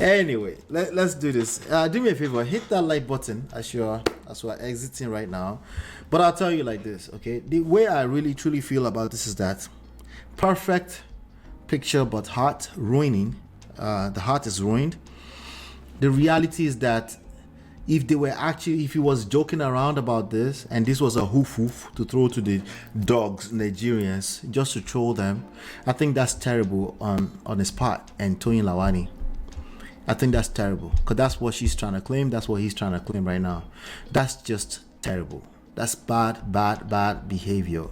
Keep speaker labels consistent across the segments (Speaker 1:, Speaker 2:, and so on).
Speaker 1: Anyway, let's do this. Do me a favor, hit that like button as we're exiting right now. But I'll tell you like this, okay? The way I really truly feel about this is that perfect picture, but heart ruining. The heart is ruined. The reality is that if he was joking around about this, and this was a hoof to throw to the dogs, Nigerians, just to troll them, I think that's terrible on his part and Tony Lawani. I think that's terrible because that's what she's trying to claim. That's what he's trying to claim right now. That's just terrible. That's bad behavior.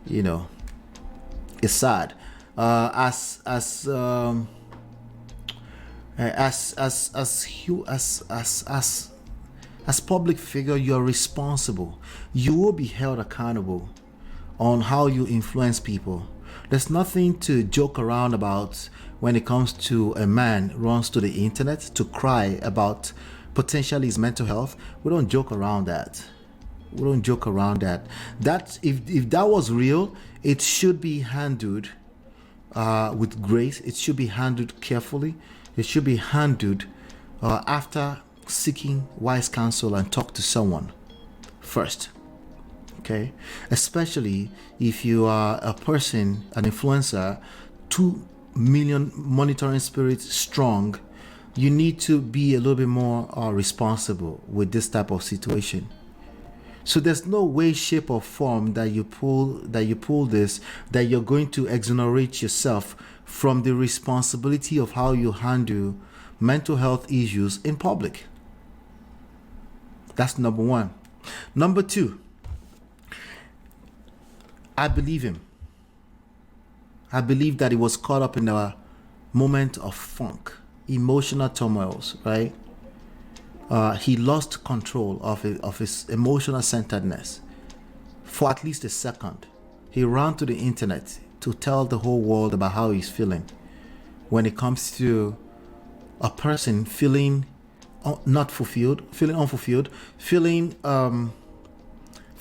Speaker 1: You know, it's sad. As public figure, you're responsible. You will be held accountable on how you influence people. There's nothing to joke around about when it comes to a man runs to the internet to cry about potentially his mental health. We don't joke around that. We don't joke around that. That if that was real, it should be handled with grace. It should be handled carefully. It should be handled after seeking wise counsel and talk to someone first. Okay, especially if you are a person, an influencer, 2 million monitoring spirits strong, you need to be a little bit more responsible with this type of situation. So there's no way, shape, or form that you pull this that you're going to exonerate yourself from the responsibility of how you handle mental health issues in public. That's number one. Number two, I believe him. I believe that he was caught up in a moment of funk, emotional turmoils, right? He lost control of his emotional centeredness for at least a second. He ran to the internet to tell the whole world about how he's feeling when it comes to a person feeling not fulfilled, feeling unfulfilled, feeling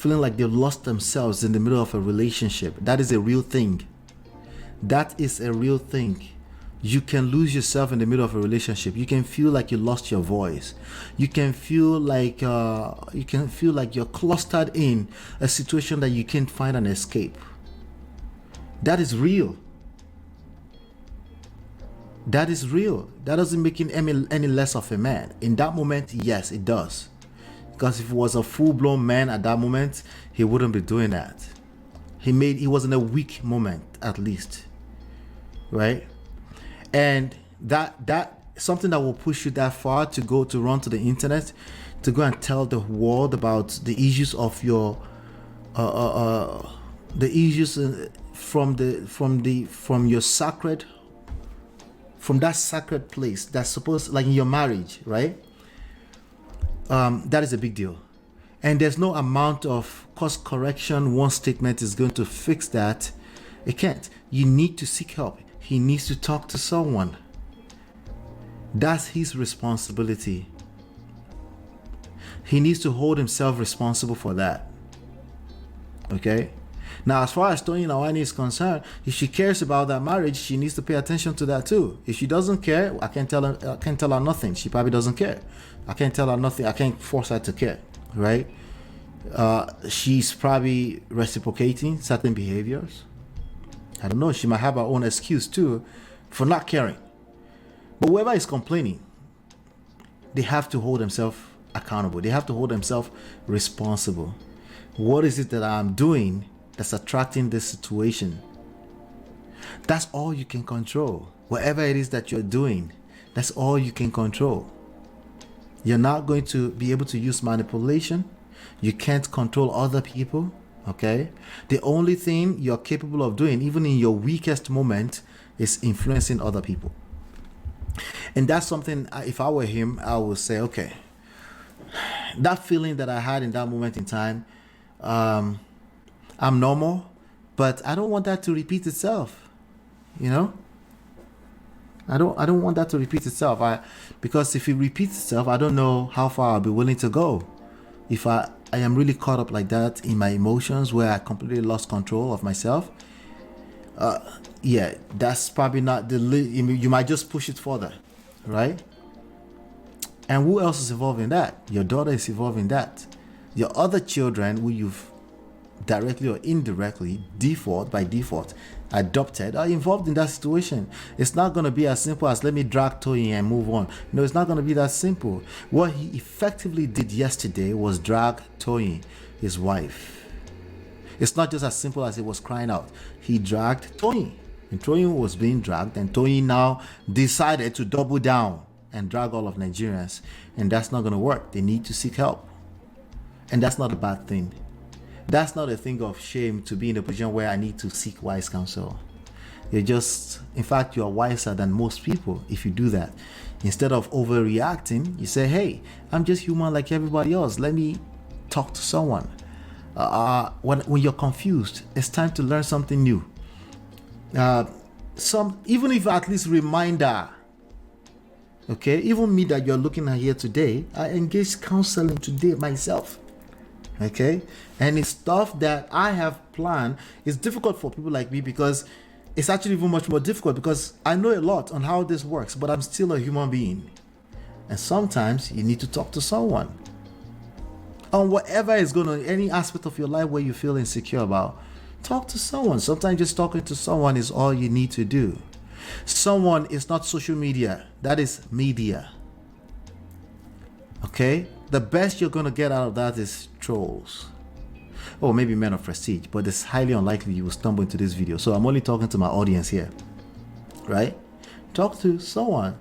Speaker 1: like they lost themselves in the middle of a relationship. That is a real thing. That is a real thing. You can lose yourself in the middle of a relationship. You can feel like you lost your voice. You can feel like you're clustered in a situation that you can't find an escape. That is real. That is real. That doesn't make him any less of a man. In that moment, yes, it does. Because if he was a full-blown man at that moment, he wouldn't be doing that. He was in a weak moment, at least. Right? And that something that will push you that far to run to the internet, to go and tell the world about the issues of your the issues from your sacred, from that sacred place that's supposed, like in your marriage, right? That is a big deal. And there's no amount of course correction, one statement is going to fix that. It can't. You need to seek help. He needs to talk to someone. That's his responsibility. He needs to hold himself responsible for that. Okay? Now, as far as Tony Lawani is concerned, if she cares about that marriage, she needs to pay attention to that too. If she doesn't care, I can't tell her nothing. She probably doesn't care. I can't tell her nothing. I can't force her to care, right? She's probably reciprocating certain behaviors. I don't know. She might have her own excuse too for not caring. But whoever is complaining, they have to hold themselves accountable. They have to hold themselves responsible. What is it that I'm doing that's attracting this situation? That's all you can control. Whatever it is that you're doing, that's all you can control. You're not going to be able to use manipulation. You can't control other people. Okay? The only thing you're capable of doing, even in your weakest moment, is influencing other people. And that's something, if I were him, I would say, okay, that feeling that I had in that moment in time, I'm normal, but I don't want that to repeat itself. You know? I don't want that to repeat itself. Because if it repeats itself, I don't know how far I'll be willing to go. If I am really caught up like that in my emotions where I completely lost control of myself, yeah, that's probably not you might just push it further. right? And who else is involved in that? Your daughter is involved in that. Your other children who you've directly or indirectly, by default, adopted are involved in that situation. It's not going to be as simple as let me drag Toyin and move on. No, it's not going to be that simple. What he effectively did yesterday was drag Toyin, his wife. It's not just as simple as it was crying out. He dragged Toyin. And Toyin was being dragged, and Toyin now decided to double down and drag all of Nigerians. And that's not going to work. They need to seek help. And that's not a bad thing. That's not a thing of shame to be in a position where I need to seek wise counsel. In fact, you are wiser than most people if you do that. Instead of overreacting, you say, hey, I'm just human like everybody else. Let me talk to someone. When you're confused, it's time to learn something new. Even if at least reminder, okay, even me that you're looking at here today, I engaged counseling today myself. Okay, and it's stuff that I have planned. It's difficult for people like me because it's actually even much more difficult because I know a lot on how this works, but I'm still a human being. And sometimes you need to talk to someone on whatever is going on, any aspect of your life where you feel insecure about. Talk to someone. Sometimes just talking to someone is all you need to do. Someone is not social media. That is media. Okay? The best you're going to get out of that is trolls. Or maybe men of prestige. But it's highly unlikely you will stumble into this video. So I'm only talking to my audience here. Right? Talk to someone.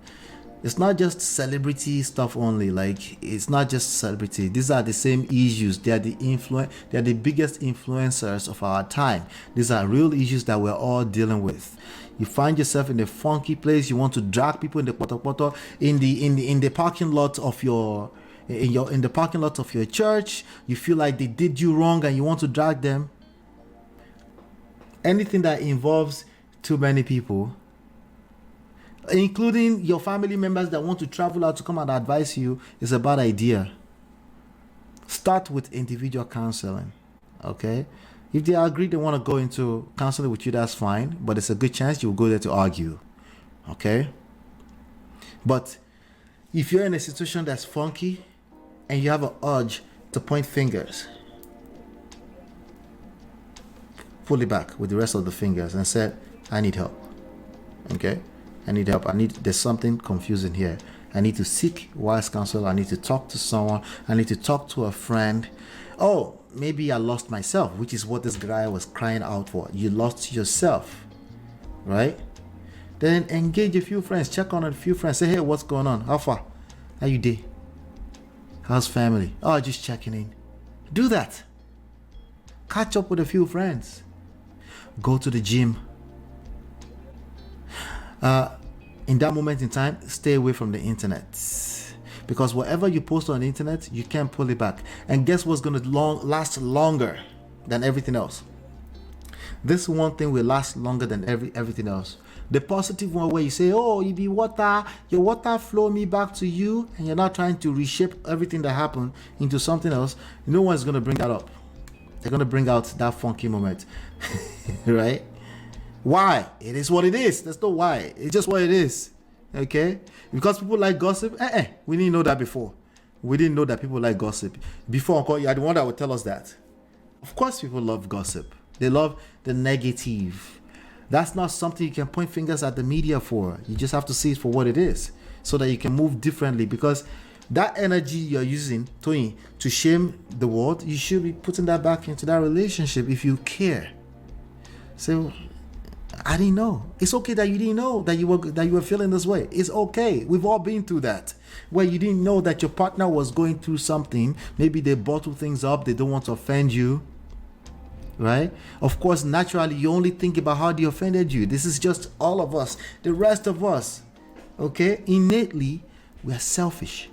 Speaker 1: It's not just celebrity stuff only. Like, it's not just celebrity. These are the same issues. They are the biggest influencers of our time. These are real issues that we're all dealing with. You find yourself in a funky place. You want to drag people in the poto in the parking lot of your in the parking lot of your church. You feel like they did you wrong and you want to drag them. Anything that involves too many people, including your family members that want to travel out to come and advise you, is a bad idea. Start with individual counseling. Okay? If they agree they want to go into counseling with you, that's fine. But it's a good chance you'll go there to argue. Okay? But if you're in a situation that's funky and you have an urge to point fingers, pull it back with the rest of the fingers and say, I need help. Okay? I need help. There's something confusing here. I need to seek wise counsel. I need to talk to someone. I need to talk to a friend. Oh, maybe I lost myself, which is what this guy was crying out for. You lost yourself, right? Then engage a few friends. Check on a few friends. Say, hey, what's going on? How far? How you doing? How's family? Oh, just checking in. Do that. Catch up with a few friends. Go to the gym. In that moment in time, stay away from the internet, because whatever you post on the internet, you can't pull it back. And guess what's going to last longer than everything else? This one thing will last longer than everything else. The positive one, where you say, oh, you be water, your water flow me back to you, and you're not trying to reshape everything that happened into something else. No one's going to bring that up. They're going to bring out that funky moment. Right? Why? It is what it is. There's no why. It's just what it is. Okay? Because people like gossip. We didn't know that before. We didn't know that people like gossip. Before, Uncle, you are the one that would tell us that. Of course people love gossip. They love the negative. That's not something you can point fingers at the media for. You just have to see it for what it is, so that you can move differently. Because that energy you're using, Toyin, to shame the world, you should be putting that back into that relationship if you care. So, I didn't know. It's okay that you didn't know that you were feeling this way. It's okay. We've all been through that, where you didn't know that your partner was going through something. Maybe they bottle things up. They don't want to offend you, right? Of course, naturally, you only think about how they offended you. This is just all of us. The rest of us, okay? Innately, we are selfish.